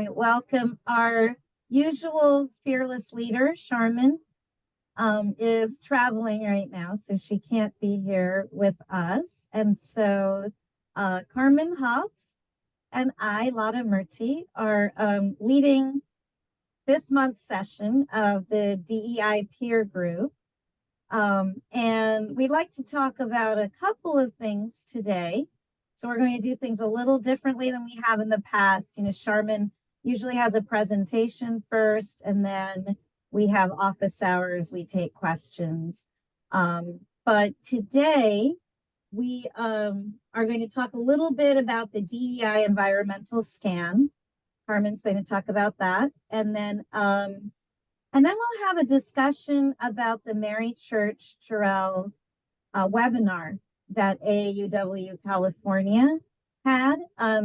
right, welcome. Our usual fearless leader, Charmin, is traveling right now, so she can't be here with us. And so Carmen Hobbs and I, Lotta Murti, are leading this month's session of the DEI peer group. And we'd like to talk about a couple of things today. So we're going to do things a little differently than we have in the past. You know, Charmin usually has a presentation first, and then we have office hours, we take questions. But today we are going to talk a little bit about the DEI environmental scan. Carmen's going to talk about that. And then we'll have a discussion about the Mary Church Terrell webinar that AUW California had.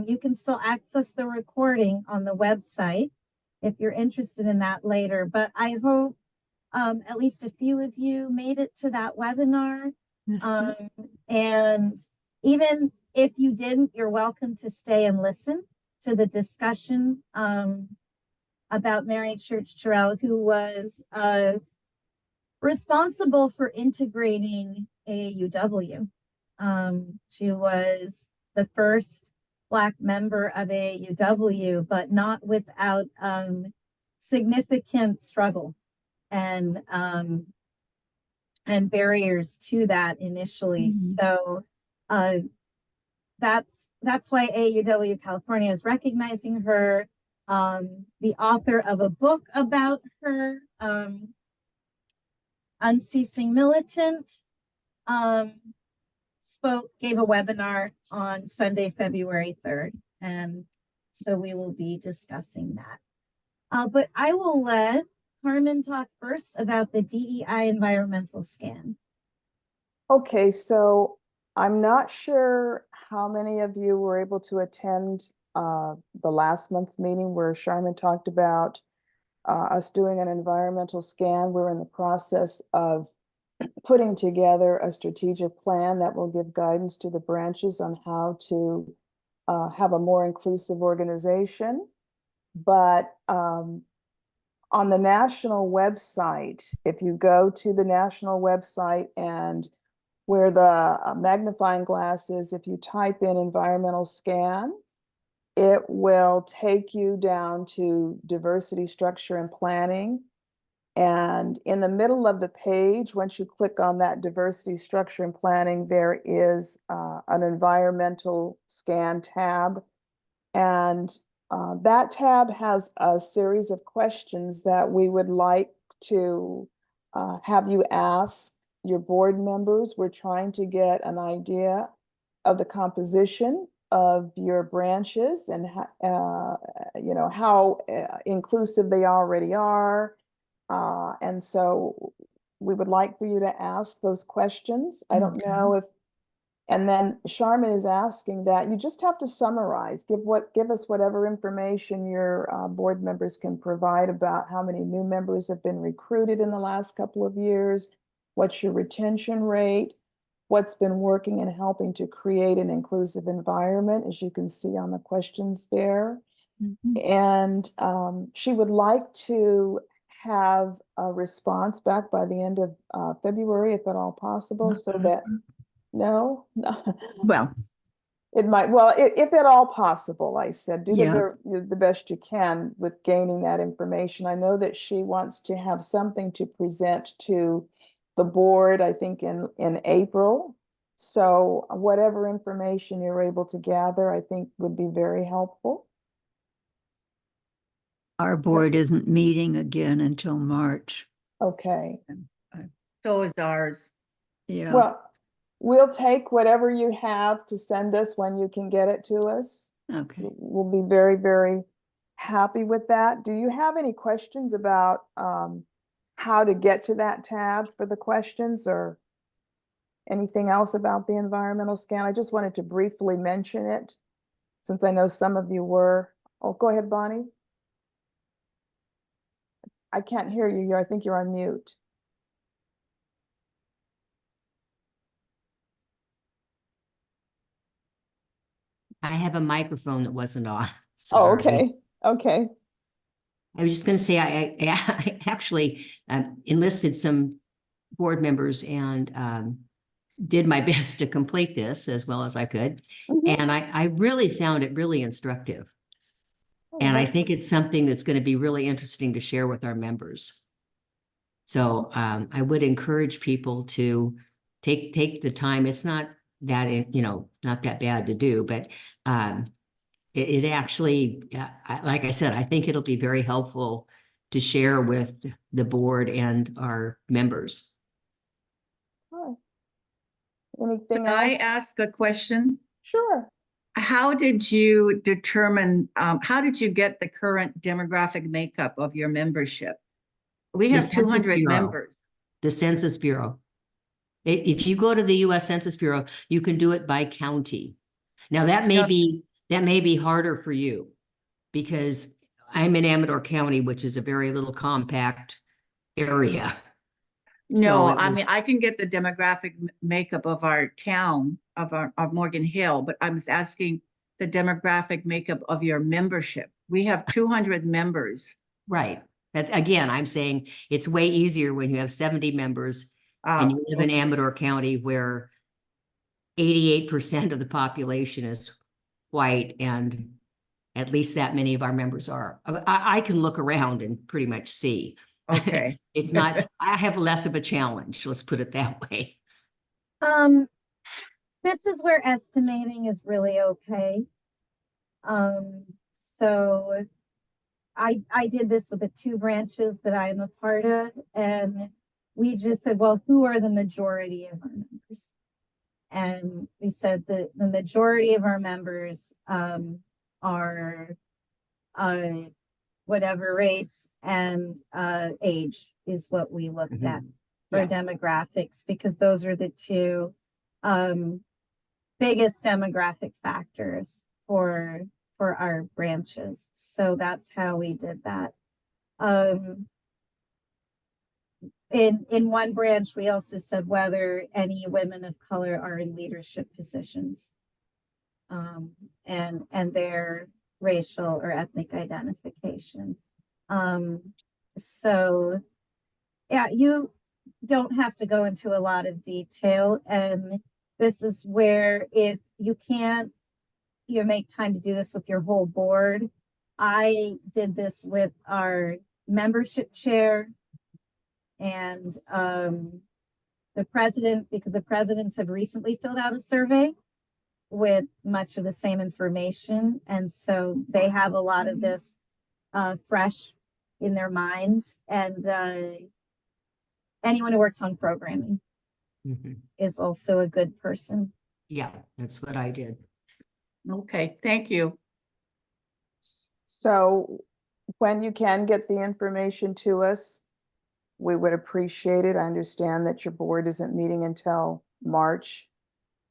You can still access the recording on the website if you're interested in that later. But I hope at least a few of you made it to that webinar. Yes, and even if you didn't, you're welcome to stay and listen to the discussion about Mary Church Terrell, who was responsible for integrating AUW. She was the first Black member of AUW, but not without significant struggle and barriers to that initially. So that's why AUW California is recognizing her. The author of a book about her, Unceasing Militant, gave a webinar on Sunday, February 3rd. And so we will be discussing that. But I will let Carmen talk first about the DEI environmental scan. Okay, so I'm not sure how many of you were able to attend the last month's meeting where Charmin talked about us doing an environmental scan. We're in the process of putting together a strategic plan that will give guidance to the branches on how to have a more inclusive organization. But on the national website, if you go to the national website and where the magnifying glass is, if you type in environmental scan, it will take you down to diversity, structure, and planning. And in the middle of the page, once you click on that diversity, structure, and planning, there is an environmental scan tab. And that tab has a series of questions that we would like to have you ask your board members. We're trying to get an idea of the composition of your branches and how inclusive they already are. And so we would like for you to ask those questions. I don't know if, and then Charmin is asking that you just have to summarize, give us whatever information your board members can provide about how many new members have been recruited in the last couple of years, what's your retention rate, what's been working and helping to create an inclusive environment, as you can see on the questions there. And she would like to have a response back by the end of February, if at all possible, so that, no? Well, it might, well, if at all possible, I said, do the best you can with gaining that information. I know that she wants to have something to present to the board, I think in April. So whatever information you're able to gather, I think would be very helpful. Our board isn't meeting again until March. Okay. So is ours. Yeah. Well, we'll take whatever you have to send us when you can get it to us. Okay. We'll be very, very happy with that. Do you have any questions about how to get to that tab for the questions or anything else about the environmental scan? I just wanted to briefly mention it since I know some of you were. Oh, go ahead, Bonnie. I can't hear you. I think you're on mute. I have a microphone that wasn't on. Oh, Sorry. okay. Okay. I was just going to say, I actually enlisted some board members and did my best to complete this as well as I could. Mhm. And I really found it really instructive. Oh, And I that- think it's something that's going to be really interesting to share with our members. So I would encourage people to take the time. It's not that, not that bad to do, but it actually, like I said, I think it'll be very helpful to share with the board and our members. oh. Anything Can I else? ask a question? Sure. How did you determine, how did you get the current demographic makeup of your membership? We The have Census 200 Bureau. members. The Census Bureau. If you go to the US Census Bureau, you can do it by county. Now that may be harder for you because I'm in Amador County, which is a very little compact area. No, So it I was- mean, I can get the demographic makeup of our town, of Morgan Hill, but I was asking the demographic makeup of your membership. We have 200 members. Right. That again, I'm saying it's way easier when you have 70 members and you live in Amador County where 88% of the population is white and at least that many of our members are. I can look around and pretty much see. Okay. It's not, I have less of a challenge, let's put it that way. This is where estimating is really okay. So I did this with the 2 branches that I am a part of, and we just said, well, who are the majority of our members? And we said that the majority of our members are whatever race and age is what we looked at for Yeah. demographics, because those are the 2 biggest demographic factors for our branches. So that's how we did that. In one branch, we also said whether any women of color are in leadership positions, and their racial or ethnic identification. So yeah, you don't have to go into a lot of detail, and this is where if you can't make time to do this with your whole board, I did this with our membership chair and the president, because the presidents have recently filled out a survey with much of the same information, and so they have a lot of this fresh in their minds, and anyone who works on programming is also a good person. Yeah, that's what I did. Okay, thank you. So when you can get the information to us, we would appreciate it. I understand that your board isn't meeting until March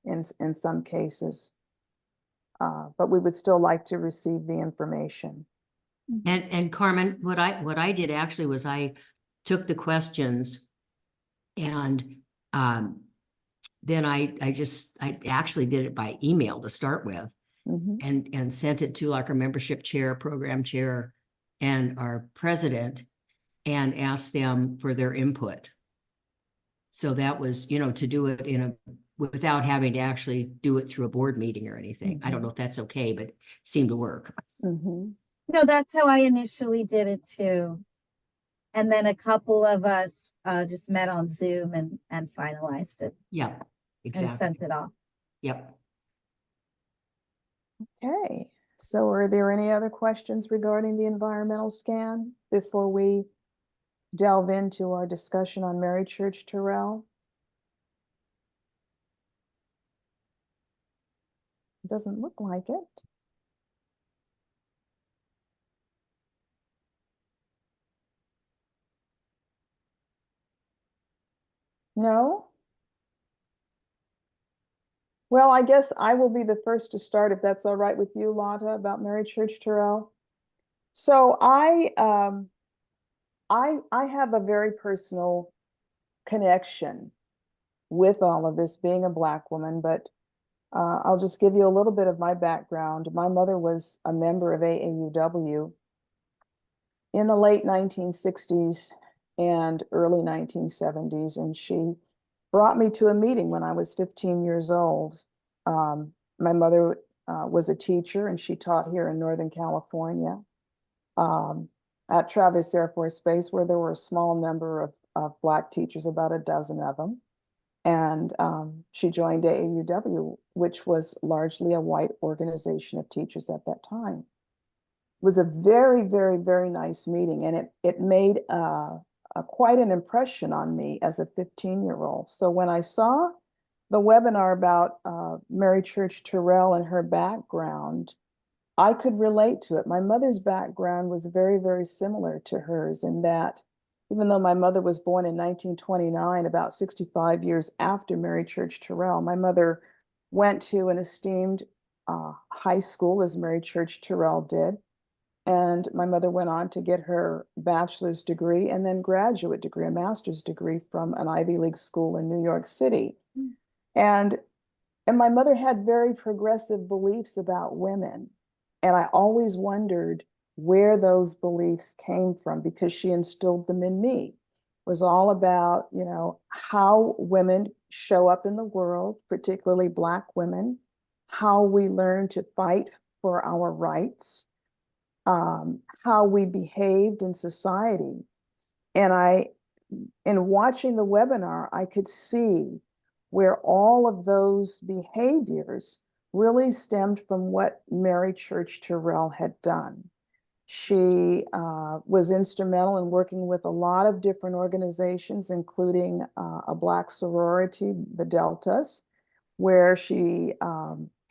in some cases. But we would still like to receive the information. And Carmen, what I did actually was I took the questions and then I actually did it by email to start with Mhm. and sent it to like our membership chair, program chair, and our president and asked them for their input. So that was, to do it without having to actually do it through a board meeting or anything. I don't know if that's okay, but it seemed to work. Mhm. No, that's how I initially did it too. And then a couple of us just met on Zoom and finalized it Yeah, and exactly. sent it off. Yep. Okay, so are there any other questions regarding the environmental scan before we delve into our discussion on Mary Church Terrell? Doesn't look like it. No? Well, I guess I will be the first to start if that's all right with you, Lotta, about Mary Church Terrell. So I have a very personal connection with all of this, being a Black woman, but I'll just give you a little bit of my background. My mother was a member of AAUW in the late 1960s and early 1970s, and she brought me to a meeting when I was 15 years old. My mother was a teacher, and she taught here in Northern California at Travis Air Force Base, where there were a small number of Black teachers, about a dozen of them. And she joined AAUW, which was largely a white organization of teachers at that time. It was a very, very, very nice meeting, and it made quite an impression on me as a 15-year-old. So when I saw the webinar about Mary Church Terrell and her background, I could relate to it. My mother's background was very, very similar to hers in that even though my mother was born in 1929, about 65 years after Mary Church Terrell, my mother went to an esteemed high school, as Mary Church Terrell did. And my mother went on to get her bachelor's degree and then graduate degree, a master's degree from an Ivy League school in New York City. And my mother had very progressive beliefs about women. And I always wondered where those beliefs came from, because she instilled them in me. It was all about, you know, how women show up in the world, particularly Black women, how we learn to fight for our rights, how we behaved in society. And in watching the webinar, I could see where all of those behaviors really stemmed from what Mary Church Terrell had done. She was instrumental in working with a lot of different organizations, including a Black sorority, the Deltas, where she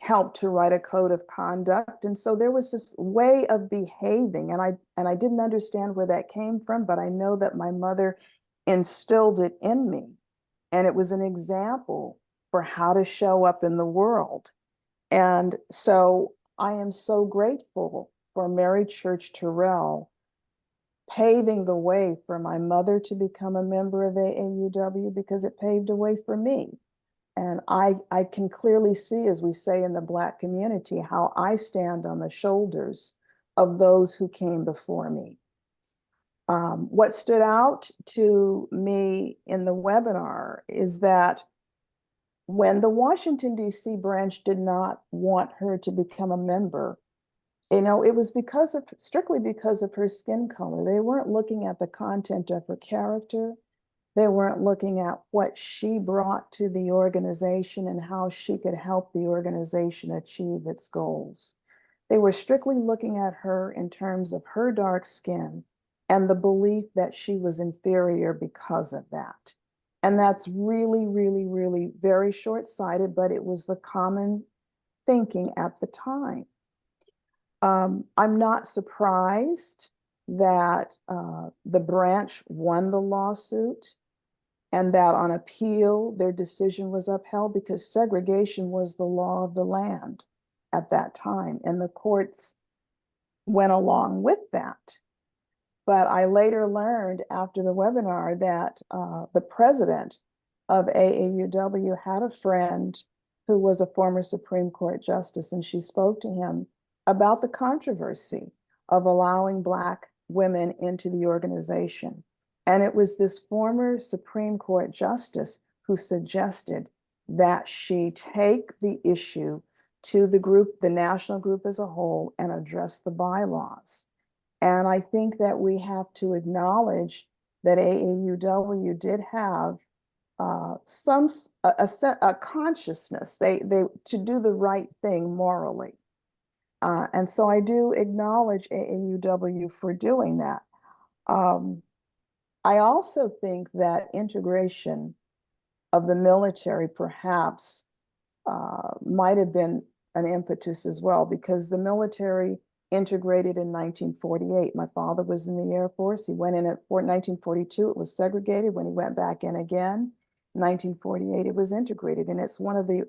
helped to write a code of conduct. And so there was this way of behaving, and I didn't understand where that came from, but I know that my mother instilled it in me. And it was an example for how to show up in the world. And so I am so grateful for Mary Church Terrell paving the way for my mother to become a member of AAUW, because it paved a way for me. And I can clearly see, as we say in the Black community, how I stand on the shoulders of those who came before me. What stood out to me in the webinar is that when the Washington, D.C. branch did not want her to become a member, you know, it was strictly because of her skin color. They weren't looking at the content of her character. They weren't looking at what she brought to the organization and how she could help the organization achieve its goals. They were strictly looking at her in terms of her dark skin and the belief that she was inferior because of that. And that's really, really, really very short-sighted, but it was the common thinking at the time. I'm not surprised that the branch won the lawsuit and that on appeal, their decision was upheld, because segregation was the law of the land at that time, and the courts went along with that. But I later learned after the webinar that the president of AAUW had a friend who was a former Supreme Court justice, and she spoke to him about the controversy of allowing Black women into the organization. And it was this former Supreme Court justice who suggested that she take the issue to the group, the national group as a whole, and address the bylaws. And I think that we have to acknowledge that AAUW did have a consciousness, they to do the right thing morally. And so I do acknowledge AAUW for doing that. I also think that integration of the military perhaps might have been an impetus as well, because the military integrated in 1948. My father was in the Air Force. He went in at 1942. It was segregated. When he went back in again, 1948, it was integrated. And it's one of the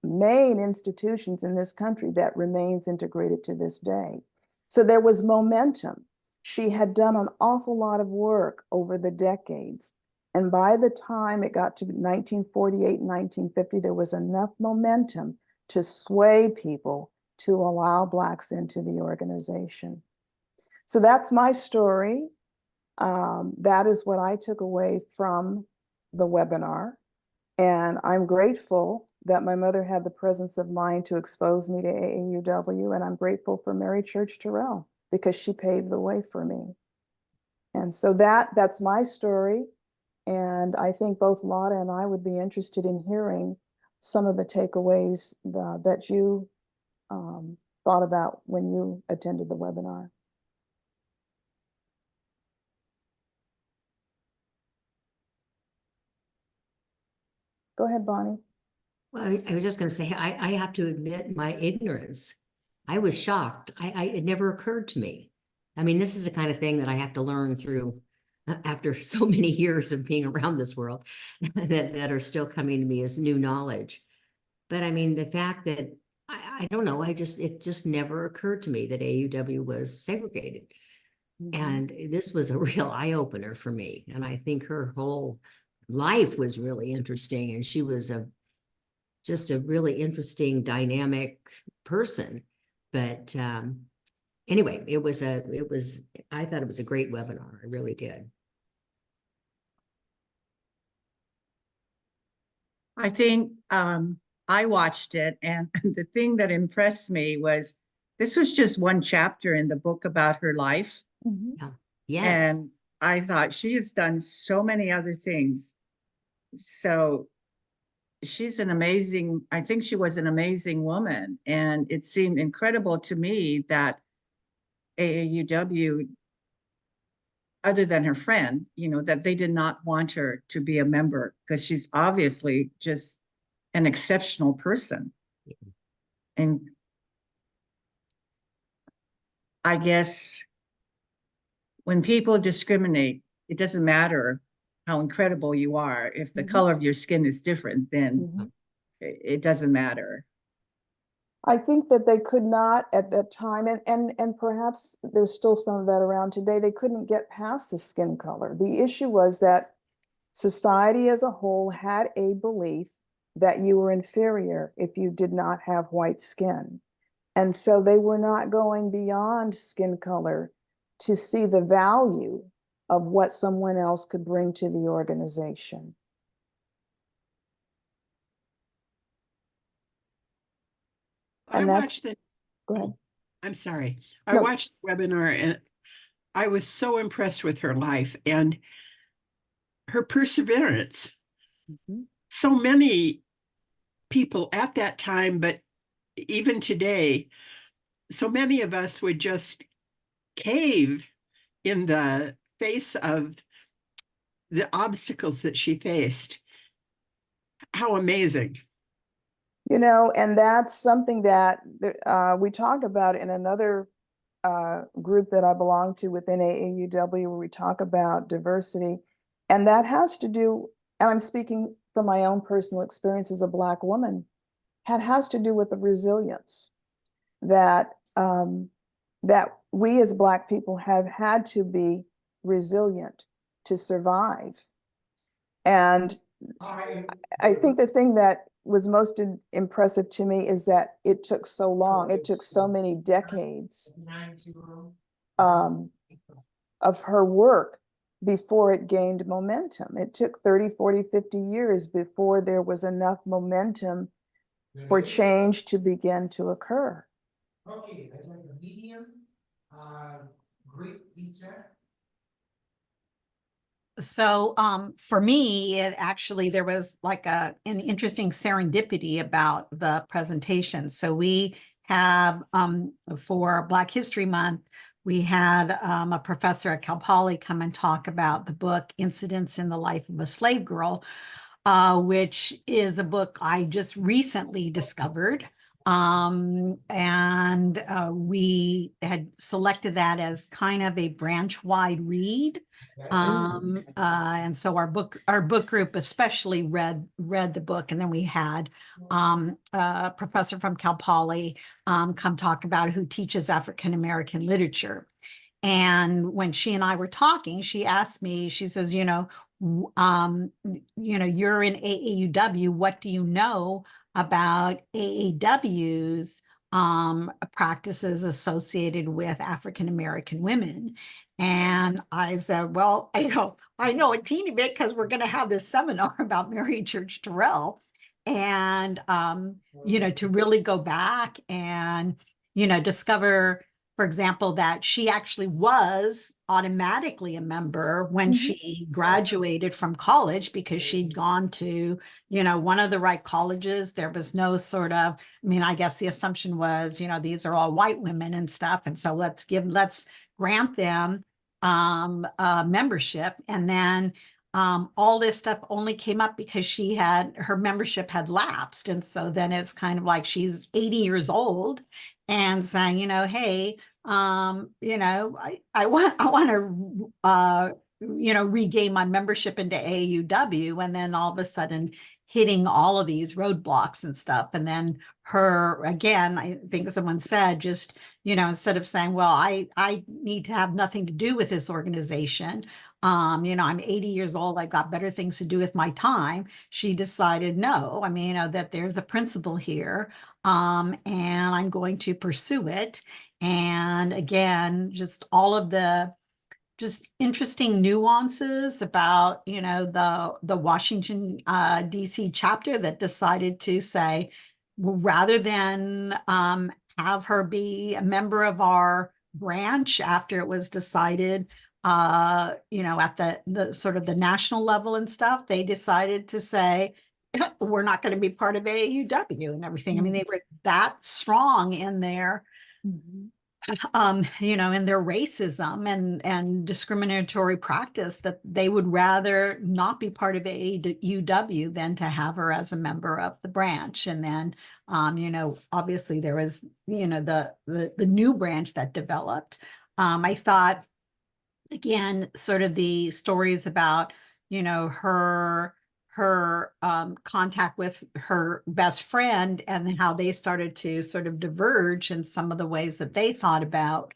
main institutions in this country that remains integrated to this day. So there was momentum. She had done an awful lot of work over the decades. And by the time it got to 1948, 1950, there was enough momentum to sway people to allow Blacks into the organization. So that's my story. That is what I took away from the webinar. And I'm grateful that my mother had the presence of mind to expose me to AAUW. And I'm grateful for Mary Church Terrell because she paved the way for me. And so that's my story. And I think both Lotta and I would be interested in hearing some of the takeaways that you thought about when you attended the webinar. Go ahead, Bonnie. Well, I was just going to say, I have to admit my ignorance. I was shocked. It never occurred to me. I mean, this is the kind of thing that I have to learn through after so many years of being around this world that are still coming to me as new knowledge. But I mean, the fact that I don't know, it just never occurred to me that AUW was segregated. And this was a real eye opener for me. And I think her whole life was really interesting. And she was just a really interesting, dynamic person. But anyway, I thought it was a great webinar. I really did. I think I watched it, and the thing that impressed me was this was just one chapter in the book about her life. Yeah. Yes. And I thought she has done so many other things. So she's I think she was an amazing woman. And it seemed incredible to me that AAUW, other than her friend, that they did not want her to be a member because she's obviously just an exceptional person. And I guess when people discriminate, it doesn't matter how incredible you are. If the color of your skin is different, then it doesn't matter. I think that they could not at that time, and perhaps there's still some of that around today, they couldn't get past the skin color. The issue was that society as a whole had a belief that you were inferior if you did not have white skin. And so they were not going beyond skin color to see the value of what someone else could bring to the organization. And I watched it. Go ahead. I'm sorry. No. I watched the webinar and I was so impressed with her life and her perseverance. So many people at that time, but even today, so many of us would just cave in the face of the obstacles that she faced. How amazing. And that's something that we talked about in another group that I belong to within AAUW, where we talk about diversity. And that has to do, and I'm speaking from my own personal experience as a Black woman, has to do with the resilience that that we as Black people have had to be resilient to survive. And I think the thing that was most impressive to me is that it took so long, it took so many decades of her work before it gained momentum. It took 30, 40, 50 years before there was enough momentum for change to begin to occur. Okay, I'd like a medium, great pizza. So for me, there was like an interesting serendipity about the presentation. So we have for Black History Month, we had a professor at Cal Poly come and talk about the book Incidents in the Life of a Slave Girl, which is a book I just recently discovered. And we had selected that as kind of a branch-wide read. And so our book group especially read the book, and then we had a professor from Cal Poly come talk about it, who teaches African American literature. And when she and I were talking, she asked me, she says, you're in AAUW, what do you know about AAW's practices associated with African American women. And I said, well, I know a teeny bit because we're going to have this seminar about Mary Church Terrell. And, to really go back and, discover, for example, that she actually was automatically a member when she graduated from college because she'd gone to, one of the right colleges. There was no sort of, I guess the assumption was, these are all white women and stuff. And so let's grant them membership. And then all this stuff only came up because her membership had lapsed. And so then it's kind of like she's 80 years old and saying, hey, I want to, regain my membership into AUW. And then all of a sudden hitting all of these roadblocks and stuff. And then her, again, I think someone said, just, instead of saying, well, I need to have nothing to do with this organization. I'm 80 years old. I've got better things to do with my time. She decided, no, that there's a principle here. And I'm going to pursue it. And again, just all of the just interesting nuances about, the Washington, DC chapter that decided to say, well, rather than have her be a member of our branch after it was decided, at the sort of the national level and stuff, they decided to say, we're not going to be part of AUW and everything. They were that strong in their in their racism and discriminatory practice that they would rather not be part of AUW than to have her as a member of the branch. And then, obviously there was, the new branch that developed. I thought, again, sort of the stories about, her contact with her best friend and how they started to sort of diverge in some of the ways that they thought about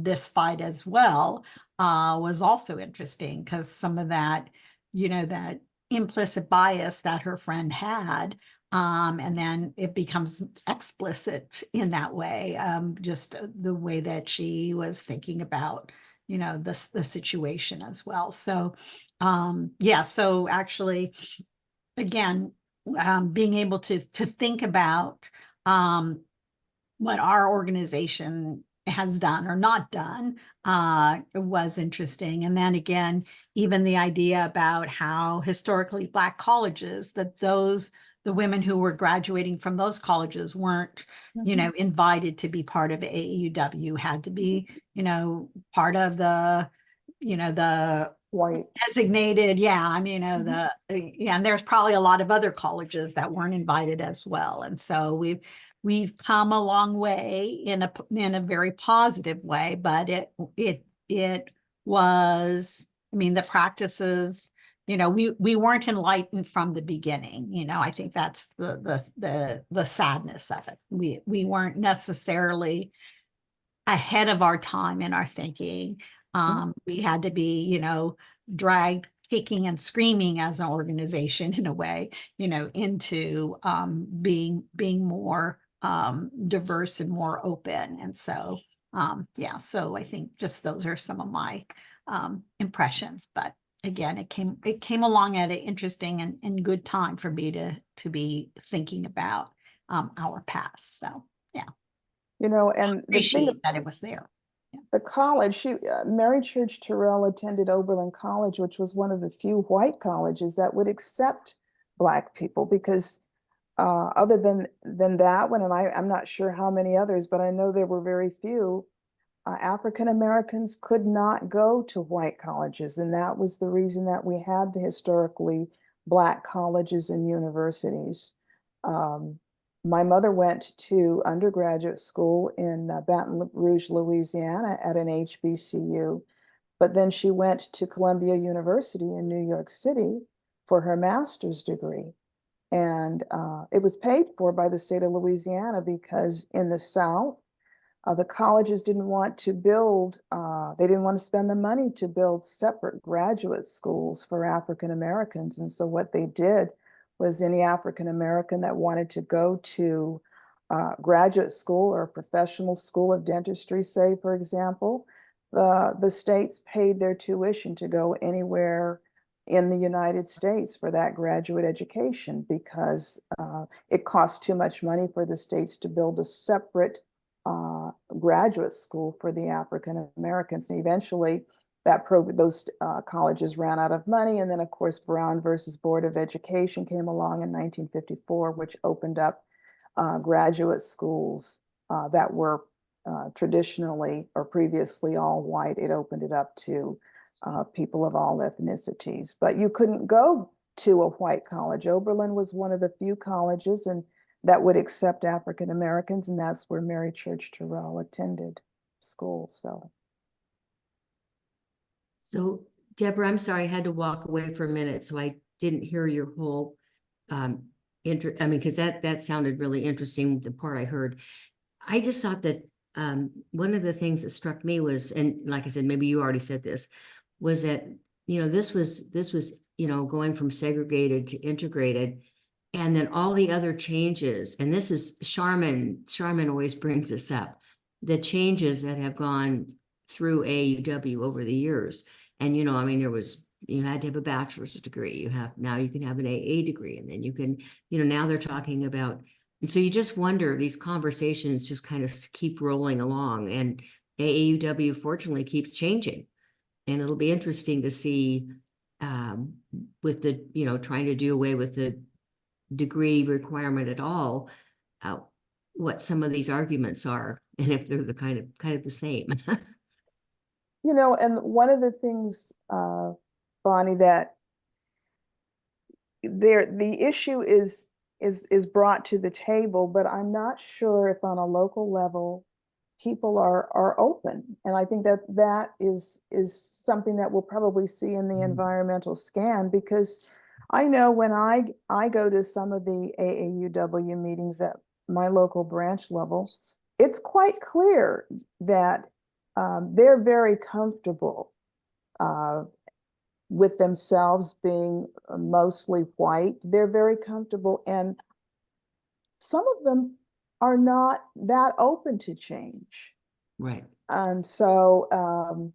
this fight as well was also interesting because some of that, that implicit bias that her friend had, and then it becomes explicit in that way, just the way that she was thinking about the situation as well. So so actually, again, being able to think about what our organization has done or not done was interesting. And then again, even the idea about how historically Black colleges, that the women who were graduating from those colleges weren't, invited to be part of AUW, had to be, part of the, the White. designated, and there's probably a lot of other colleges that weren't invited as well. And so we've come a long way in a very positive way, but it was, the practices, we weren't enlightened from the beginning. I think that's the sadness of it. We weren't necessarily ahead of our time in our thinking. We had to be, dragged kicking and screaming as an organization in a way, into being more diverse and more open. And so, so I think just those are some of my impressions. But again, it came along at an interesting and good time for me to be thinking about our past. So yeah. And the thing Appreciate that it was there. the college, Mary Church Terrell attended Oberlin College, which was one of the few white colleges that would accept Black people, because other than that one, and I'm not sure how many others, but I know there were very few, African Americans could not go to white colleges. And that was the reason that we had the historically Black colleges and universities. My mother went to undergraduate school in Baton Rouge, Louisiana at an HBCU, but then she went to Columbia University in New York City for her master's degree. And it was paid for by the state of Louisiana because in the South, the colleges didn't want to build, they didn't want to spend the money to build separate graduate schools for African Americans. And so what they did was any African American that wanted to go to graduate school or professional school of dentistry, say, for example, the states paid their tuition to go anywhere in the United States for that graduate education because it cost too much money for the states to build a separate graduate school for the African Americans. And eventually those colleges ran out of money. And then, of course, Brown versus Board of Education came along in 1954, which opened up graduate schools that were traditionally or previously all white. It opened it up to people of all ethnicities. But you couldn't go to a white college. Oberlin was one of the few colleges that would accept African Americans, and that's where Mary Church Terrell attended school. So Deborah, I'm sorry, I had to walk away for a minute, so I didn't hear your whole because that sounded really interesting, the part I heard. I just thought that one of the things that struck me was, and like I said, maybe you already said this, was that, this was, going from segregated to integrated, and then all the other changes, and this is Charmin always brings this up, the changes that have gone through AUW over the years. And, you had to have a bachelor's degree. Now you can have an AA degree, and then you can, now they're talking about, and so you just wonder, these conversations just kind of keep rolling along, and AAUW fortunately keeps changing. And it'll be interesting to see with the, trying to do away with the degree requirement at all, what some of these arguments are, and if they're the kind of the same. And one of the things, Bonnie, that the issue is brought to the table, but I'm not sure if on a local level people are open. And I think that is something that we'll probably see in the environmental scan, because I know when I go to some of the AAUW meetings at my local branch level, it's quite clear that they're very comfortable with themselves being mostly white. They're very comfortable, and some of them are not that open to change. Right. And so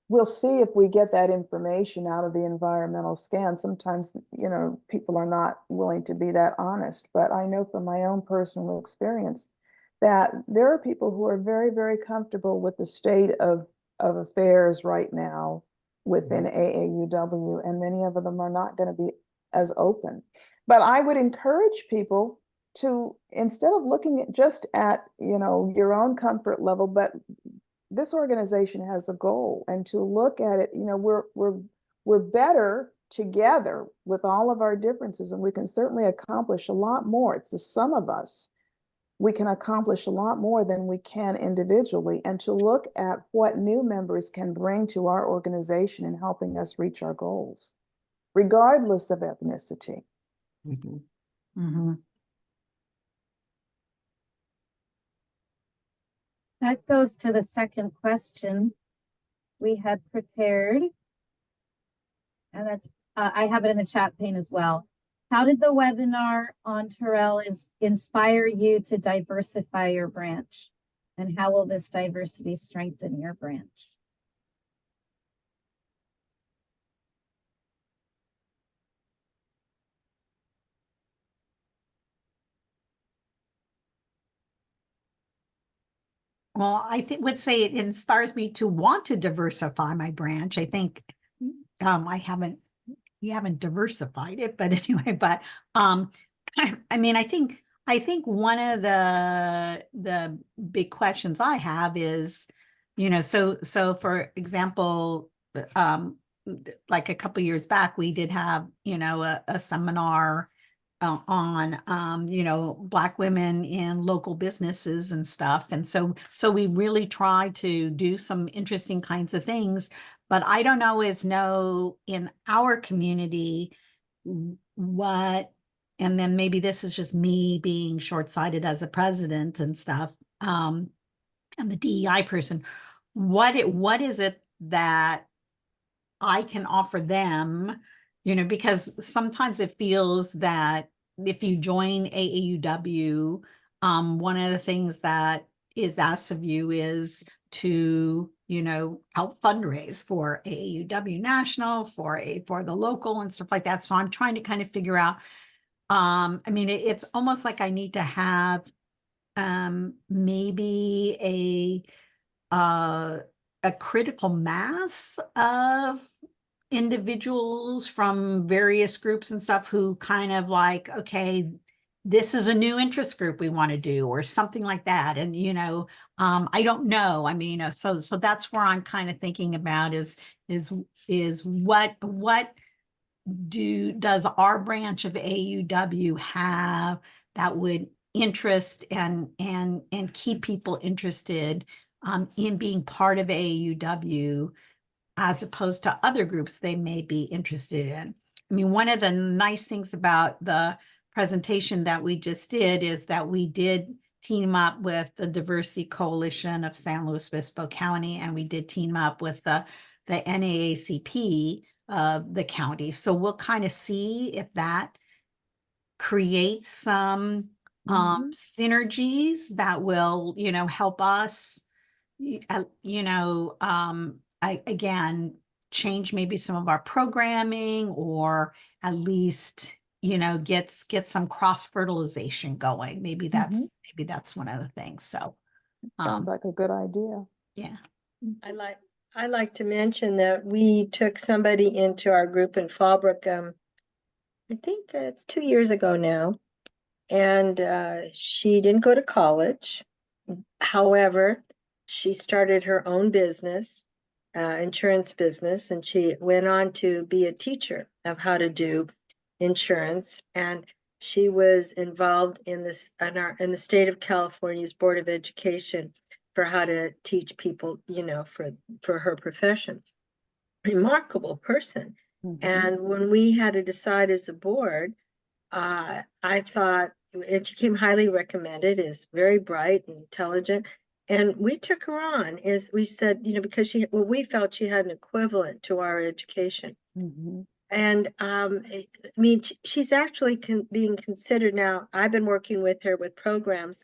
we'll see if we get that information out of the environmental scan. Sometimes, people are not willing to be that honest, but I know from my own personal experience that there are people who are very, very comfortable with the state of affairs right now within AAUW, and many of them are not going to be as open. But I would encourage people to, instead of looking just at your own comfort level, but this organization has a goal, and to look at it, we're better together with all of our differences, and we can certainly accomplish a lot more. It's the sum of us. We can accomplish a lot more than we can individually, and to look at what new members can bring to our organization in helping us reach our goals, regardless of ethnicity. Mm-hmm. Mm-hmm. That goes to the second question we had prepared. And that's, I have it in the chat pane as well. How did the webinar on Terrell inspire you to diversify your branch? And how will this diversity strengthen your branch? Well, I would say it inspires me to want to diversify my branch. I think you haven't diversified it, but anyway, but I think one of the big questions I have is, so for example, like a couple years back, we did have, a seminar on Black women in local businesses and stuff. And so we really try to do some interesting kinds of things, but I don't always know in our community what, and then maybe this is just me being short-sighted as a president and stuff, and the DEI person, what is it that I can offer them, because sometimes it feels that if you join AAUW, one of the things that is asked of you is to, help fundraise for AUW National, for the local and stuff like that. So I'm trying to kind of figure out, it's almost like I need to have maybe a critical mass of individuals from various groups and stuff who kind of like, okay, this is a new interest group we want to do, or something like that. And, I don't know. So that's where I'm kind of thinking about is what does our branch of AUW have that would interest and keep people interested in being part of AUW, as opposed to other groups they may be interested in. One of the nice things about the presentation that we just did is that we did team up with the Diversity Coalition of San Luis Obispo County, and we did team up with the NAACP of the county. So we'll kind of see if that creates some synergies that will, help us, again, change maybe some of our programming, or at least, get some cross fertilization going. Maybe that's one of the things. So Sounds like a good idea. yeah. I like to mention that we took somebody into our group in Fallbrook, I think it's 2 years ago now, and she didn't go to college. However, she started her own business, insurance business, and she went on to be a teacher of how to do insurance. And she was involved in the state of California's Board of Education for how to teach people, for her profession. Remarkable person. And when we had to decide as a board, I thought, and she came highly recommended, is very bright and intelligent. And we took her on, as we said, because we felt she had an equivalent to our education. And she's actually being considered now. I've been working with her with programs,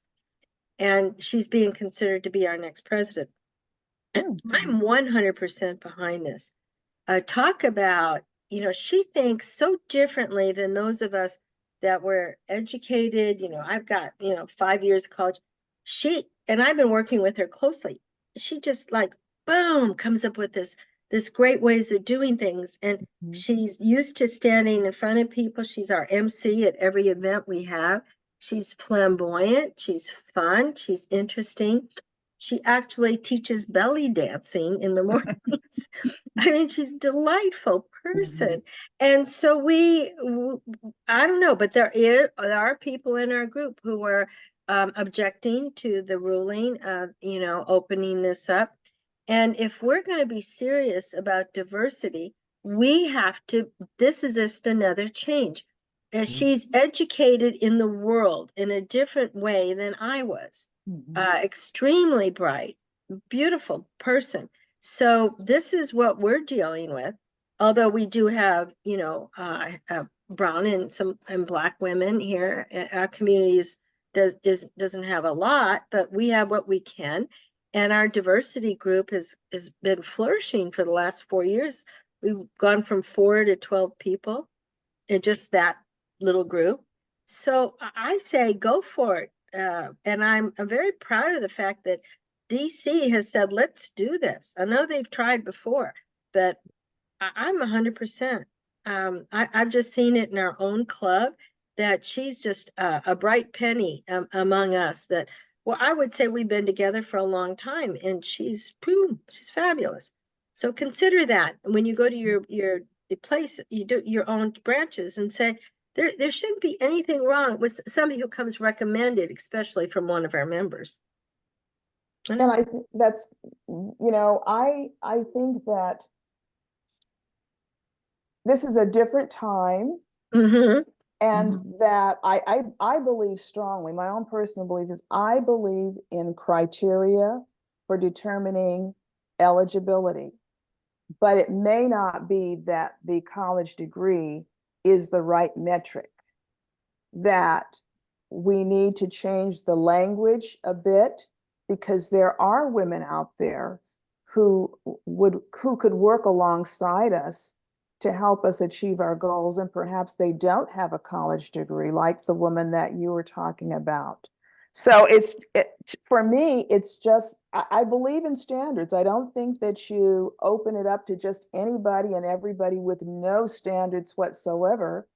and she's being considered to be our next president. And I'm 100% behind this. Talk about, she thinks so differently than those of us that were educated. I've got, 5 years of college. And I've been working with her closely. She just like, boom, comes up with this great ways of doing things. And she's used to standing in front of people. She's our MC at every event we have. She's flamboyant. She's fun. She's interesting. She actually teaches belly dancing in the mornings. She's a delightful person. And so I don't know, but there are people in our group who are objecting to the ruling of, opening this up. And if we're going to be serious about diversity, we have to, this is just another change. She's educated in the world in a different way than I was. Extremely bright, beautiful person. So this is what we're dealing with. Although we do have, brown and Black women here. Our communities doesn't have a lot, but we have what we can. And our diversity group has been flourishing for the last 4 years. We've gone from 4 to 12 people in just that little group. So I say go for it. And I'm very proud of the fact that DC has said, let's do this. I know they've tried before, but I'm 100%. I've just seen it in our own club that she's just a bright penny among us that, well, I would say we've been together for a long time, and she's fabulous. So consider that when you go to your place, you do your own branches and say, there shouldn't be anything wrong with somebody who comes recommended, especially from one of our members. And I think that's, I think that this is a different time. And that I believe strongly, my own personal belief is I believe in criteria for determining eligibility, but it may not be that the college degree is the right metric. That we need to change the language a bit, because there are women out there who could work alongside us to help us achieve our goals, and perhaps they don't have a college degree, like the woman that you were talking about. So for me, it's just, I believe in standards. I don't think that you open it up to just anybody and everybody with no standards whatsoever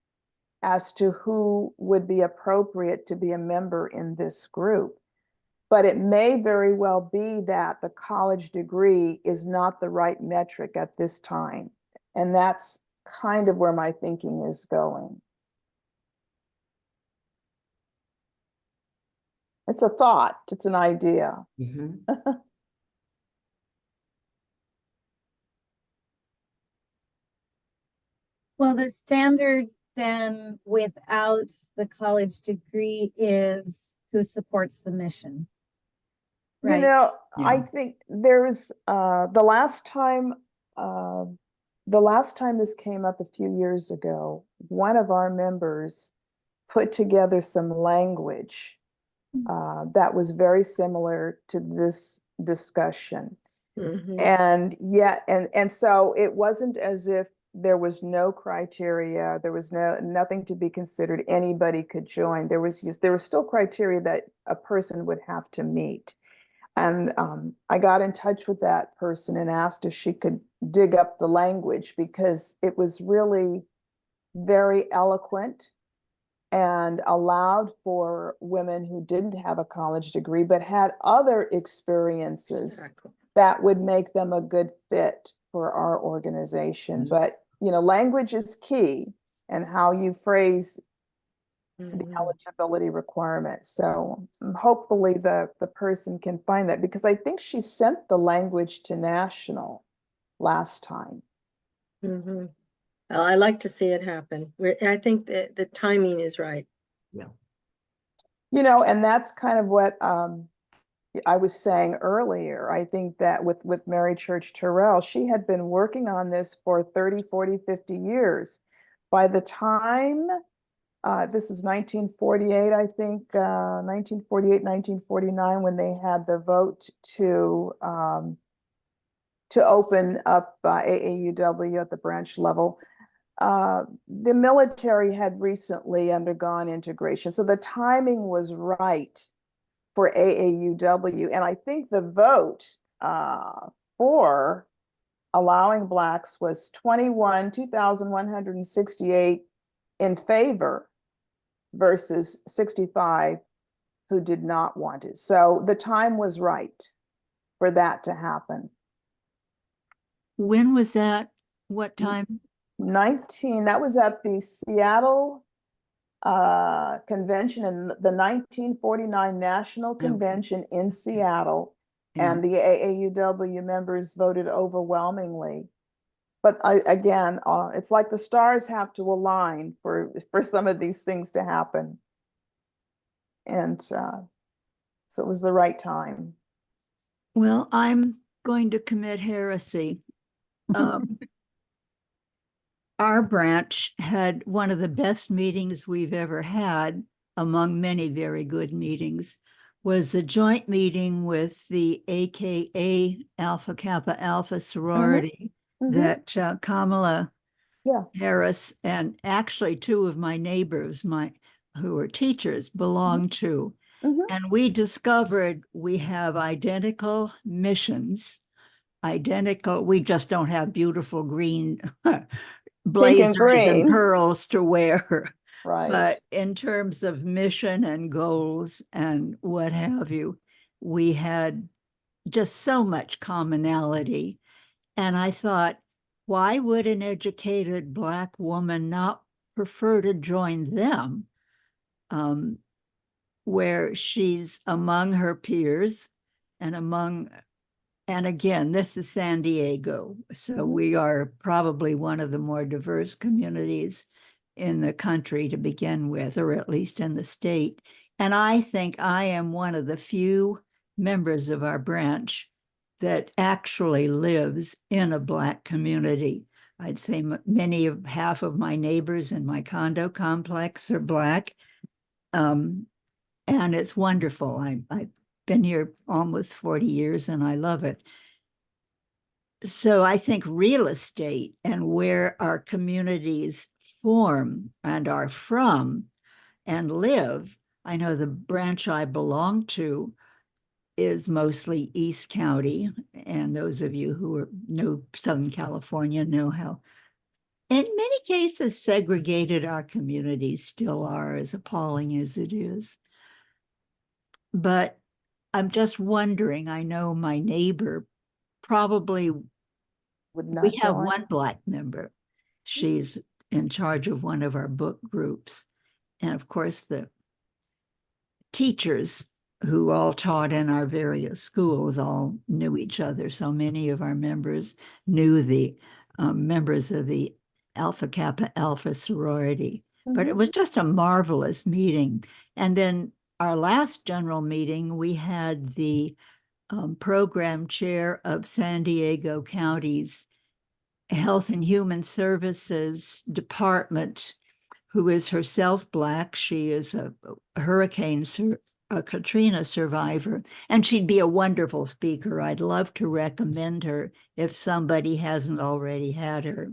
as to who would be appropriate to be a member in this group. But it may very well be that the college degree is not the right metric at this time. And that's kind of where my thinking is going. It's a thought, it's an idea. Mhm. Well, the standard then without the college degree is who supports the mission. You Right? know, I Yeah. think there's the last time this came up a few years ago, one of our members put together some language that was very similar to this discussion. Mhm. And yet, and so it wasn't as if there was no criteria, there was nothing to be considered, anybody could join. There was still criteria that a person would have to meet. And I got in touch with that person and asked if she could dig up the language, because it was really very eloquent and allowed for women who didn't have a college degree but had other experiences Exactly. that would make them a good fit for our organization. Mhm. But, you know, language is key, and how you phrase the Mhm. eligibility requirement. So hopefully the person can find that, because I think she sent the language to national last time. Mhm. Well, I like to see it happen. I think that the timing is right. You know, and that's kind of what I was saying earlier. I think that with Mary Church Terrell, she had been working on this for 30, 40, 50 years. By the time this is 1948, I think, 1948, 1949, when they had the vote to open up AAUW at the branch level. The military had recently undergone integration, so the timing was right for AAUW. And I think the vote for allowing Blacks was 2,168 in favor versus 65 who did not want it. So the time was right for that to happen. When was that? What time? 19, that was at the Seattle convention, and the 1949 National Convention in Seattle, Yeah. and the AAUW members voted overwhelmingly. But again, it's like the stars have to align for some of these things to happen. And so it was the right time. Well, I'm going to commit heresy. Our branch had one of the best meetings we've ever had, among many very good meetings, was a joint meeting with the AKA Alpha Kappa Alpha sorority that Kamala Yeah. Harris and actually two of my neighbors, who are teachers, belong to. And we discovered we have identical missions, we just don't have beautiful green blazers and green. pearls to wear. Right. But in terms of mission and goals and what have you, we had just so much commonality. And I thought, why would an educated Black woman not prefer to join them, where she's among her peers and again, this is San Diego, so we are probably one of the more diverse communities in the country to begin with, or at least in the state. And I think I am one of the few members of our branch that actually lives in a Black community. I'd say half of my neighbors in my condo complex are Black. and it's wonderful. I've been here almost 40 years and I love it. So I think real estate and where our communities form and are from and live, I know the branch I belong to is mostly East County. And those of you who know Southern California know how, in many cases, segregated our communities still are, as appalling as it is. But I'm just wondering, I know my neighbor probably, Would we not have join? one Black member. She's in charge of one of our book groups. And of course, the teachers who all taught in our various schools all knew each other. So many of our members knew the members of the Alpha Kappa Alpha sorority. But it was just a marvelous meeting. And then our last general meeting, we had the program chair of San Diego County's Health and Human Services Department, who is herself Black. She is a Katrina survivor, and she'd be a wonderful speaker. I'd love to recommend her if somebody hasn't already had her.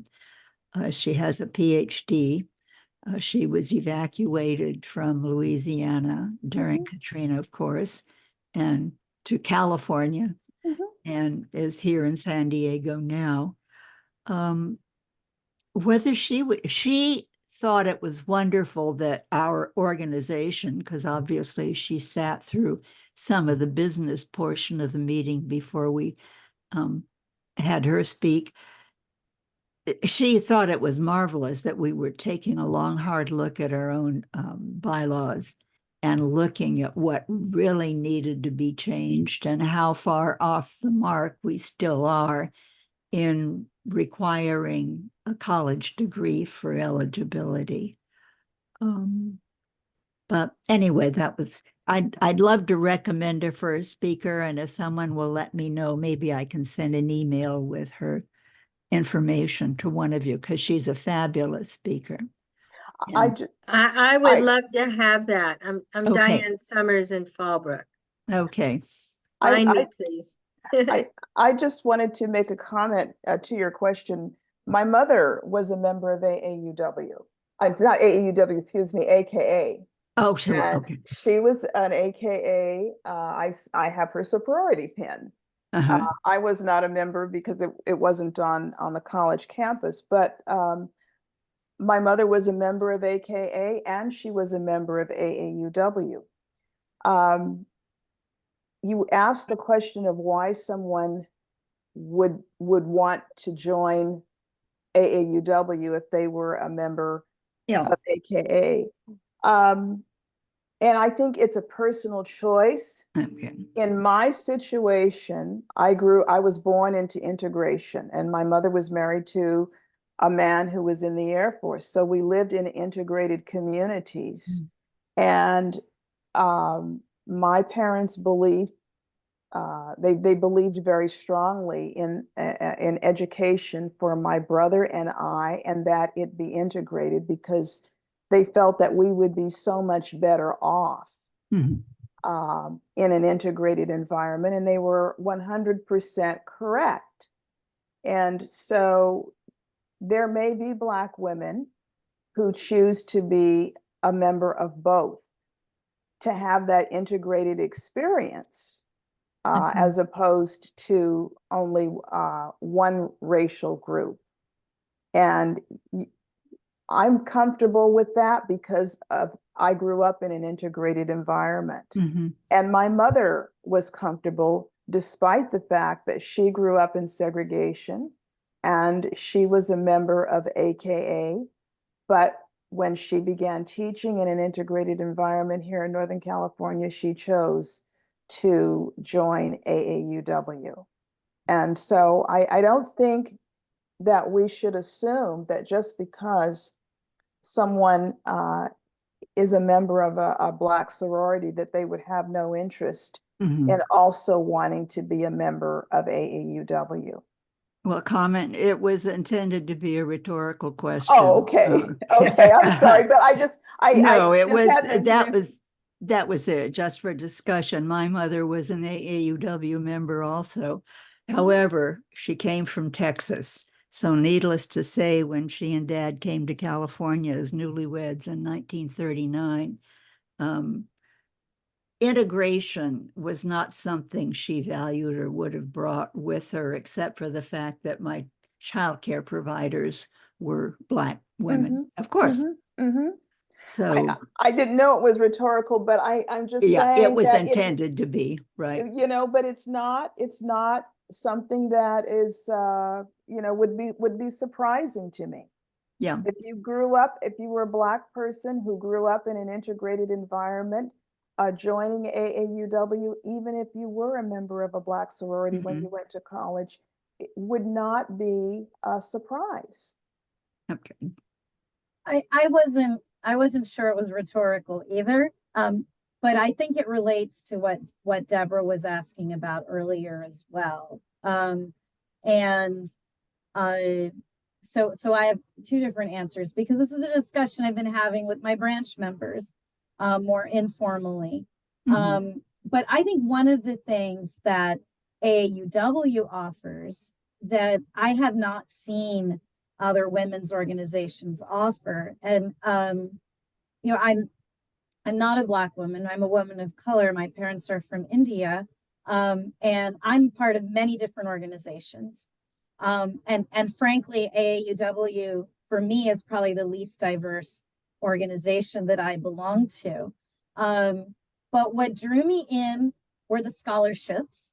She has a PhD. She was evacuated from Louisiana during Katrina, of course, and to California, and is here in San Diego now. Whether she thought it was wonderful that our organization, because obviously she sat through some of the business portion of the meeting before we had her speak. She thought it was marvelous that we were taking a long, hard look at our own bylaws and looking at what really needed to be changed and how far off the mark we still are in requiring a college degree for eligibility. But anyway, I'd love to recommend her for a speaker, and if someone will let me know, maybe I can send an email with her information to one of you, because she's a fabulous speaker. I would I- love to have that. I'm Okay. Diane Summers in Fallbrook. Okay. Find me, please. I just wanted to make a comment to your question. My mother was a member of AAUW. It's not AAUW, excuse me, AKA. Oh, sure. And Okay. she was an AKA. I have her sorority pin. I was not a member because it wasn't on the college campus, but my mother was a member of AKA and she was a member of AAUW. You asked the question of why someone would want to join AAUW if they were a member of AKA. And I think it's a personal choice. Okay. In my situation, I was born into integration, and my mother was married to a man who was in the Air Force. So we lived in integrated communities. And my parents believed, they believed very strongly in education for my brother and I, and that it be integrated because they felt that we would be so much better off in an integrated environment, and they were 100% correct. And so there may be Black women who choose to be a member of both, to have that integrated experience, as opposed to only one racial group. And I'm comfortable with that because I grew up in an integrated environment. And my mother was comfortable despite the fact that she grew up in segregation and she was a member of AKA. But when she began teaching in an integrated environment here in Northern California, she chose to join AAUW. And so I don't think that we should assume that just because someone is a member of a Black sorority that they would have no interest in also wanting to be a member of AAUW. Well, comment, it was intended to be a rhetorical question. Oh, okay. Okay, I'm sorry, but I No, I it just was, had to that was it, just for discussion. My mother was an AAUW member also. However, she came from Texas. So needless to say, when she and Dad came to California as newlyweds in 1939, integration was not something she valued or would have brought with her, except for the fact that my childcare providers were Black women, of course. So I didn't know it was rhetorical, but I'm just yeah, it saying was that intended to be, right? you know, but it's not something that is, you know, would be surprising to me. Yeah. If you were a Black person who grew up in an integrated environment, joining AAUW, even if you were a member of a Black sorority when you went to college, it would not be a surprise. Okay. I wasn't sure it was rhetorical either. But I think it relates to what Deborah was asking about earlier as well. And so I have two different answers because this is a discussion I've been having with my branch members more informally. But I think one of the things that AAUW offers that I have not seen other women's organizations offer, and you know, I'm not a Black woman. I'm a woman of color. My parents are from India, and I'm part of many different organizations. And frankly, AAUW for me is probably the least diverse organization that I belong to. But what drew me in were the scholarships.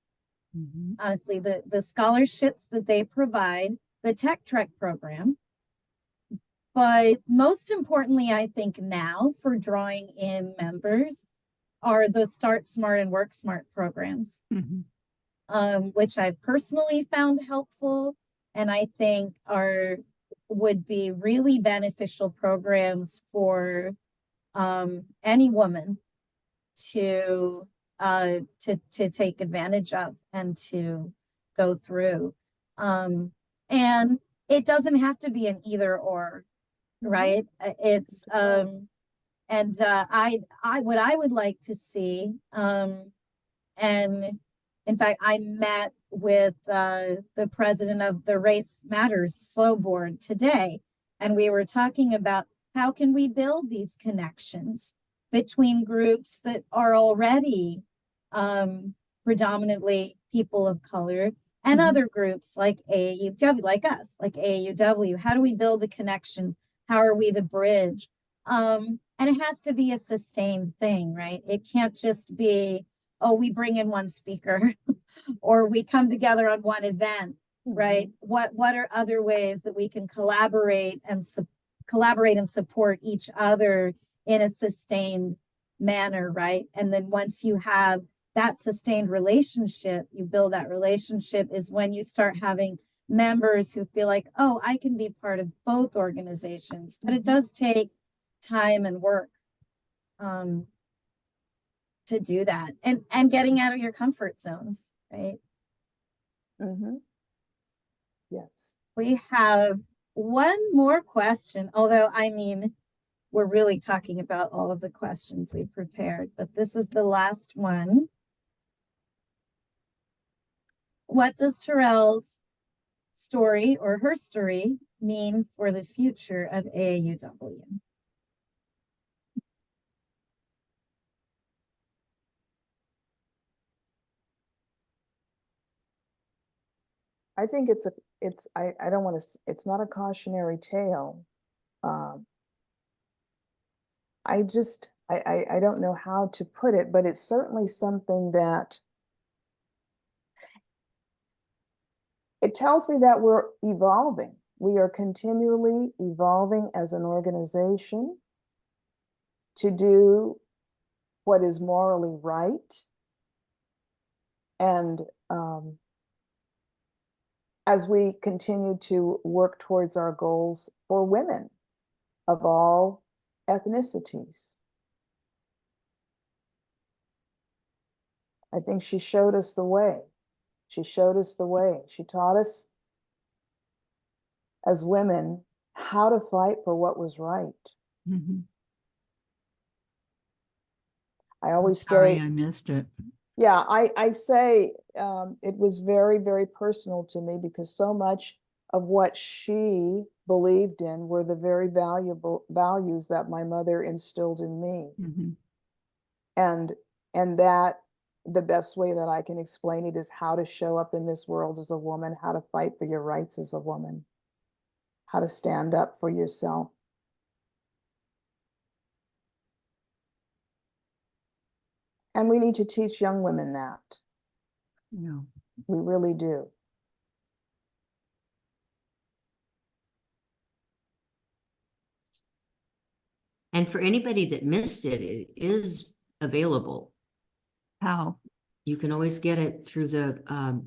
Honestly, the scholarships that they provide, the Tech Trek program. But most importantly, I think now for drawing in members are the Start Smart and Work Smart programs, which I've personally found helpful and I think would be really beneficial programs for any woman to take advantage of and to go through. And it doesn't have to be an either or, right? It's and I what I would like to see, and in fact, I met with the president of the Race Matters Slow Board today, and we were talking about how can we build these connections between groups that are already predominantly people of color and other groups like AAUW, like us, like AAUW. How do we build the connections? How are we the bridge? And it has to be a sustained thing, right? It can't just be, oh, we bring in one speaker or we come together on one event, right? What are other ways that we can collaborate and support each other in a sustained manner, right? And then once you have that sustained relationship, you build that relationship is when you start having members who feel like, oh, I can be part of both organizations. But it does take time and work to do that, and getting out of your comfort zones, right? Yes. We have one more question, although I mean, we're really talking about all of the questions we prepared, but this is the last one. What does Terrell's story or her story mean for the future of AAUW? I think I don't want to, it's not a cautionary tale. I don't know how to put it, but it's certainly something that it tells me that we're evolving. We are continually evolving as an organization to do what is morally right. And as we continue to work towards our goals for women of all ethnicities. I think she showed us the way. She showed us the way. She taught us as women how to fight for what was right. I always Sorry, say, I missed it. yeah, I say it was very, very personal to me because so much of what she believed in were the very valuable values that my mother instilled in me. Mhm. And that the best way that I can explain it is how to show up in this world as a woman, how to fight for your rights as a woman, how to stand up for yourself. And we need to teach young women that. Yeah. We really do. And for anybody that missed it, it is available. How? You can always get it through the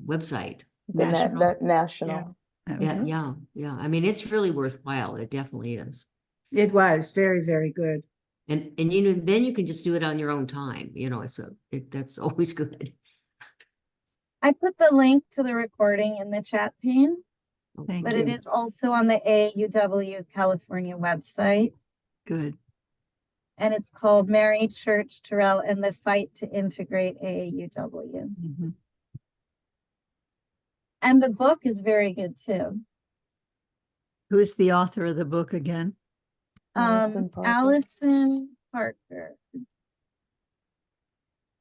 website. National? That national. Yeah, Mhm. yeah. I mean, it's really worthwhile. It definitely is. It was very, very good. And you know, then you can just do it on your own time, you know, so that's always good. I put the link to the recording in the chat pane, Thank but you. it is also on the AUW California website. Good. And it's called Mary Church Terrell and the Fight to Integrate AAUW. Mhm. And the book is very good too. Who's the author of the book again? Allison Parker. Allison Parker.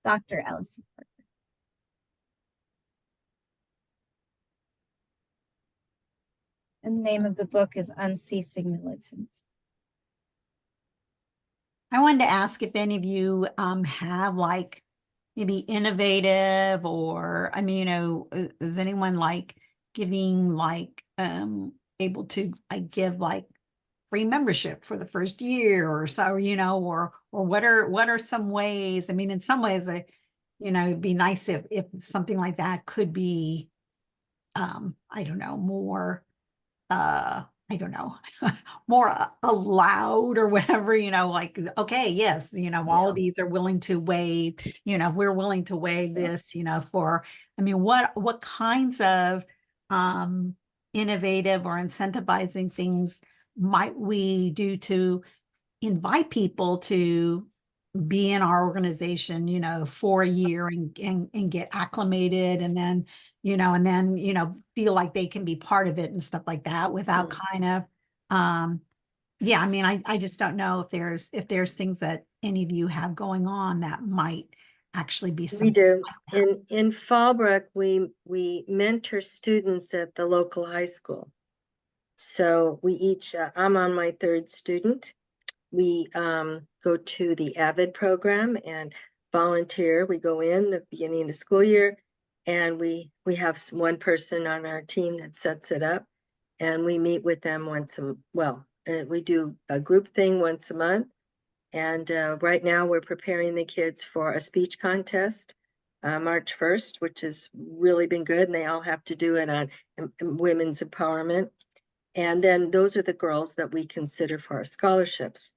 Dr. Allison Parker. And the name of the book is Unceasing Militants. I wanted to ask if any of you have like maybe innovative or I mean, you know, is anyone like giving like able to like give like free membership for the first year or so, you know, or what are some ways? I mean, in some ways, you know, it'd be nice if something like that could be I don't know, more I don't know, more allowed or whatever, you know, like, okay, yes, you know, all of these are willing to waive, you know, we're willing to waive this, you know, for, I mean, what kinds of innovative or incentivizing things might we do to invite people to be in our organization, you know, for a year and get acclimated and then, you know, feel like they can be part of it and stuff like that without kind of, yeah, I mean, I just don't know if there's things that any of you have going on that might actually be We something do. like that. In Fallbrook, we mentor students at the local high school. So we each, I'm on my third student. We go to the AVID program and volunteer. We go in the beginning of the school year and we have one person on our team that sets it up and we meet with them we do a group thing once a month. And right now we're preparing the kids for a speech contest, March 1st, which has really been good. And they all have to do it on women's empowerment. And then those are the girls that we consider for our scholarships.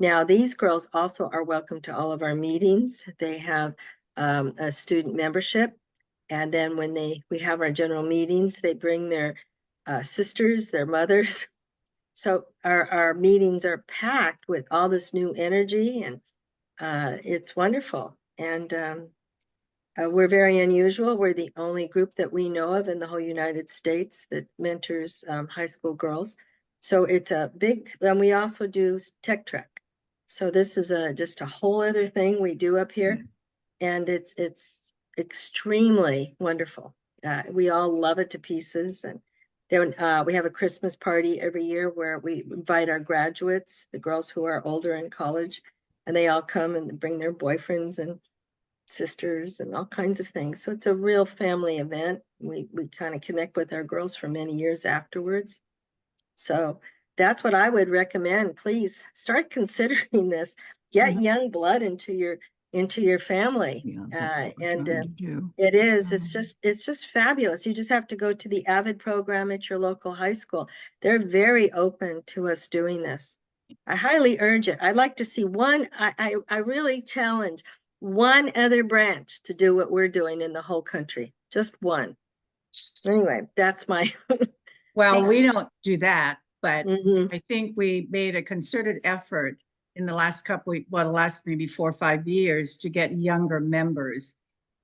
Now, these girls also are welcome to all of our meetings. They have a student membership. And then when we have our general meetings, they bring their sisters, their mothers. So our meetings are packed with all this new energy and it's wonderful. And we're very unusual. We're the only group that we know of in the whole United States that mentors high school girls. So it's a big, and we also do Tech Trek. So this is just a whole other thing we do up here. And it's extremely wonderful. We all love it to pieces. And then we have a Christmas party every year where we invite our graduates, the girls who are older in college, and they all come and bring their boyfriends and sisters and all kinds of things. So it's a real family event. We kind of connect with our girls for many years afterwards. So that's what I would recommend. Please start considering this. Get young blood into your family. Yeah, that's what we're trying to do. It is. It's just fabulous. You just have to go to the AVID program at your local high school. They're very open to us doing this. I highly urge it. I'd like to see I really challenge one other branch to do what we're doing in the whole country. Just one. Anyway, that's my Well, we don't do that, but Mhm. I think we made a concerted effort in the last the last maybe 4 or 5 years to get younger members.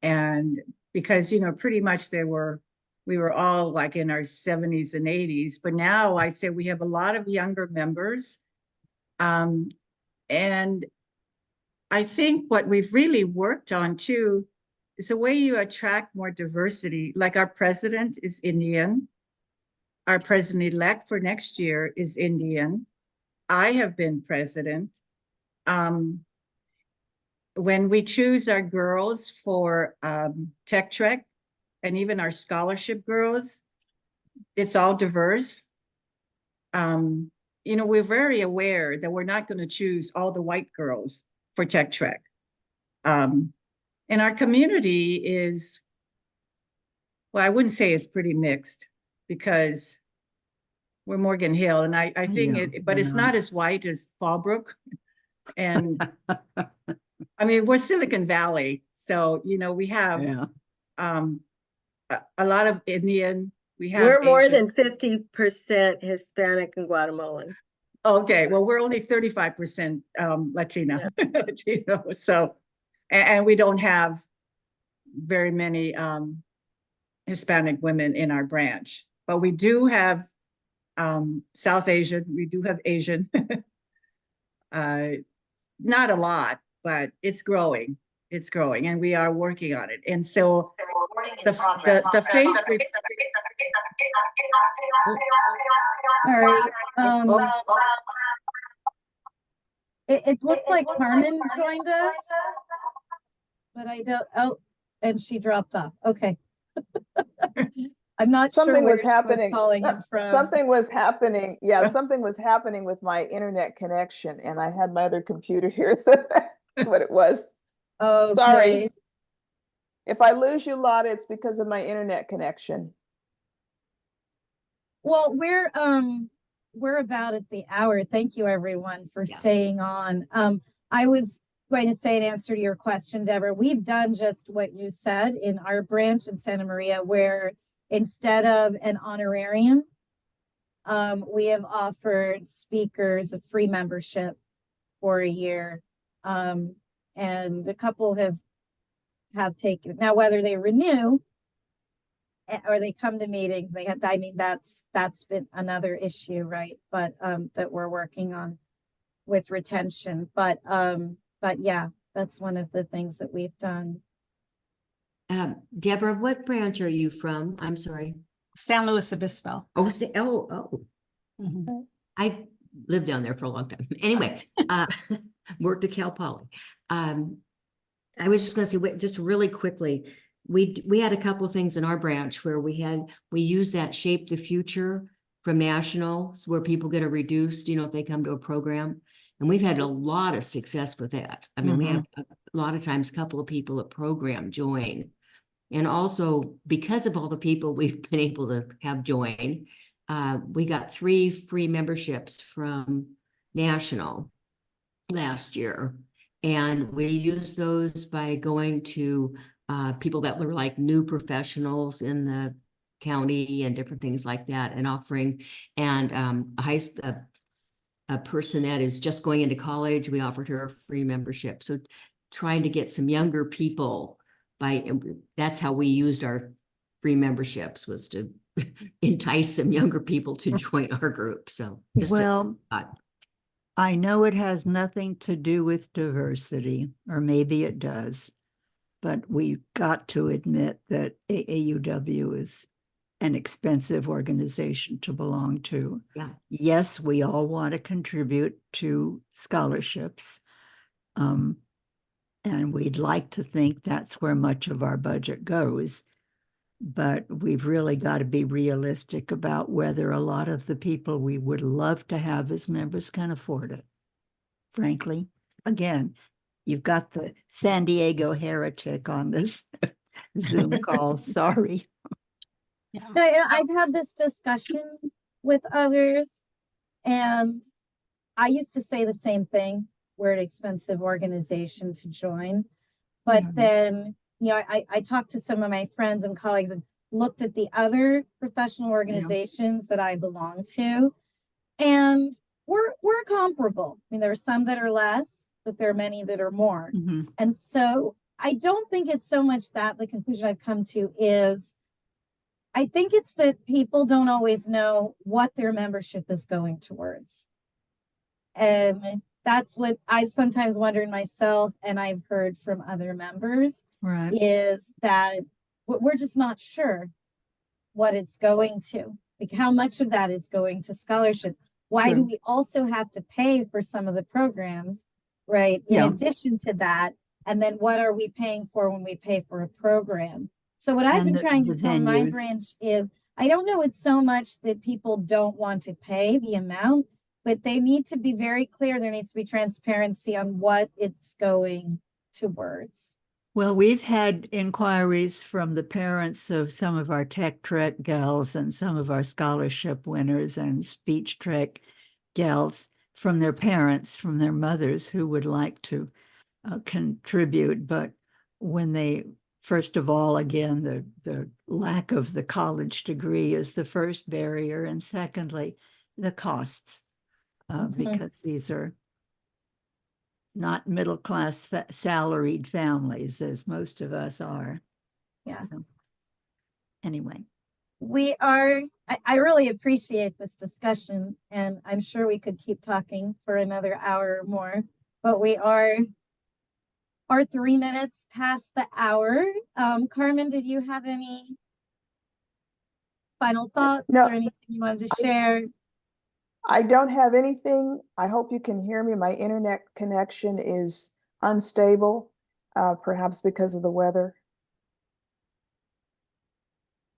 And because, pretty much we were all like in our 70s and 80s, but now I say we have a lot of younger members. And I think what we've really worked on too is the way you attract more diversity. Like our president is Indian. Our president-elect for next year is Indian. I have been president. When we choose our girls for Tech Trek and even our scholarship girls, it's all diverse. We're very aware that we're not going to choose all the white girls for Tech Trek. And our community is, well, I wouldn't say it's pretty mixed because we're Morgan Hill, and I think but it's not as white as Fallbrook. And I mean, we're Silicon Valley, so we have a lot of Indian. We're more than 50% Hispanic and Guatemalan. Okay, well, we're only 35% Latina, so, and we don't have very many Hispanic women in our branch, but we do have South Asian, we do have Asian, not a lot, but it's growing, and we are working on it. And so the face. Sorry. It looks like Carmen joined us, but I don't. Oh, and she dropped off. Okay. I'm not Something sure where was she happening. calling in from. Something was happening. Yeah, something was happening with my internet connection, and I had my other computer here, so that's what it was. Okay. Sorry. If I lose you, Lotta, it's because of my internet connection. Well, we're about at the hour. Thank you, everyone, for staying on. I was going to say, in answer to your question, Deborah, we've done just what you said in our branch in Santa Maria, where instead of an honorarium, we have offered speakers a free membership for a year. And a couple have taken it. Now, whether they renew or they come to meetings, that's been another issue, right? But that we're working on with retention. But yeah, that's one of the things that we've done. Deborah, what branch are you from? I'm sorry. San Luis Obispo. Oh. Mhm. I lived down there for a long time. Anyway, worked at Cal Poly. I was just going to say, just really quickly, we had a couple of things in our branch where we use that Shape the Future from National, where people get a reduced, if they come to a program. And we've had a lot of success with that. I mean, we have a lot of times a couple of people at program join. And also, because of all the people we've been able to have join, we got 3 free memberships from National last year. And we used those by going to people that were like new professionals in the county and different things like that, and offering, and a person that is just going into college, we offered her a free membership. So trying to get some younger people, that's how we used our free memberships, was to entice some younger people to join our group. So I know it has nothing to do with diversity, or maybe it does, but we've got to admit that AAUW is an expensive organization to belong to. Yeah. Yes, we all want to contribute to scholarships. And we'd like to think that's where much of our budget goes. But we've really got to be realistic about whether a lot of the people we would love to have as members can afford it. Frankly, again, you've got the San Diego heretic on this Zoom call. Sorry. Yeah. I've had this discussion with others, and I used to say the same thing. We're an expensive organization to join. But then, I talked to some of my friends and colleagues and looked at the other professional organizations that I belong to. And we're comparable. I mean, there are some that are less, but there are many that are more. Mhm. And so I don't think it's so much that the conclusion I've come to is I think it's that people don't always know what their membership is going towards. And that's what I've sometimes wondered myself, and I've heard from other members, Right. is that we're just not sure what it's going to, like how much of that is going to scholarships. Why do True. we also have to pay for some of the programs, right? In Yeah. addition to that, and then what are we paying for when we pay for a program? So what I've And been trying to the tell my venues. branch is, I don't know it's so much that people don't want to pay the amount, but they need to be very clear. There needs to be transparency on what it's going towards. Well, we've had inquiries from the parents of some of our Tech Trek gals and some of our scholarship winners and Speech Trek gals from their parents, from their mothers who would like to contribute. But when they, first of all, again, the lack of the college degree is the first barrier. And secondly, the costs, because these are not middle-class salaried families as most of us are. Yes. So, anyway. We are, I really appreciate this discussion, and I'm sure we could keep talking for another hour or more, but we are 3 minutes past the hour. Carmen, did you have any final thoughts No. or anything you wanted to share? I don't have anything. I hope you can hear me. My internet connection is unstable, perhaps because of the weather.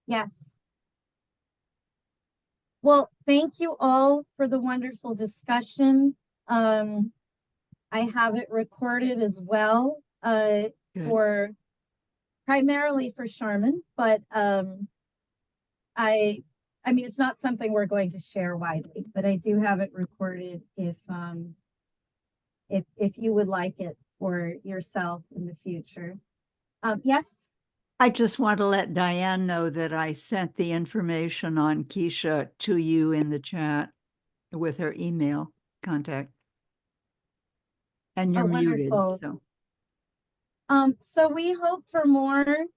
Yes. Well, thank you all for the wonderful discussion. I have it recorded as well, Good. for primarily for Charmin, but I mean, it's not something we're going to share widely, but I do have it recorded if you would like it for yourself in the future. Yes. I just want to let Diane know that I sent the information on Keisha to you in the chat with her email contact. And you're muted, Wonderful. so. So we hope for more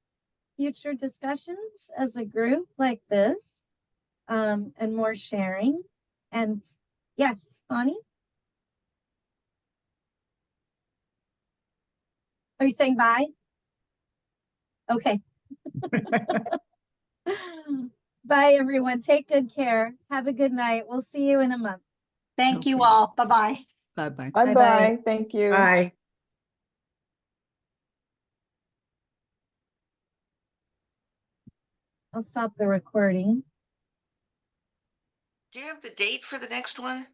future discussions as a group like this, and more sharing. And yes, Bonnie? Are you saying bye? Okay. Bye, everyone. Take good care. Have a good night. We'll see you in a month. Thank you Okay. all. Bye-bye. Bye-bye. Bye-bye. Bye-bye. Thank you. Bye. I'll stop the recording. Do you have the date for the next one?